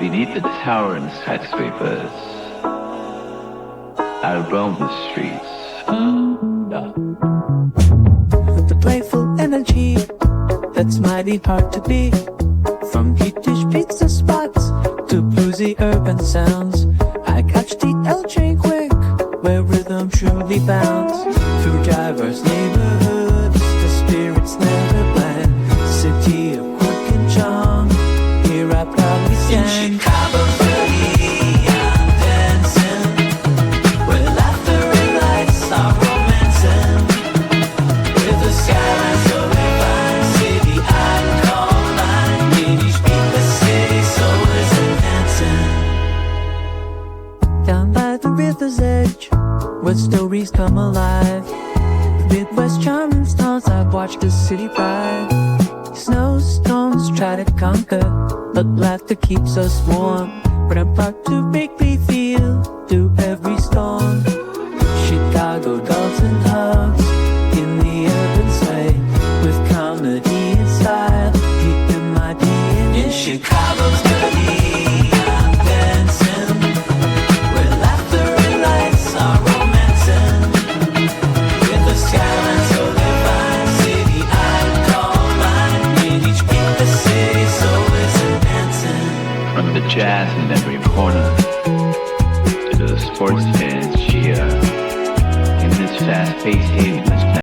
Beneath the tower and skyscrapers, I roam the streets. The playful energy that's mighty hard to beat. From heatish pizza spots to bluesy urban sounds, I catch the L train quick, where rhythm truly bounds. Through diverse neighborhoods, the spirits never blend. City of quirk and charm, here I proudly stand. In Chicago City, I'm dancing, where laughter and lights are romancing. With the skyline so divine, city I call mine. In each beat the city soul is enhancing. Down by the river's edge, where stories come alive. Midwest charming stars, I've watched the city thrive. Snowstorms try to conquer, but laughter keeps us warm. But I'm proud to make me feel through every storm. Chicago dogs and hugs in the urban sway, with comedy and style deep in my DNA. In Chicago's dirty, I'm dancing, where laughter and lights are romancing. With the skyline so divine, city I call mine. In each beat the city soul is enhancing. From the jazz in every corner to the sports fans cheer. In this fast-paced haven, the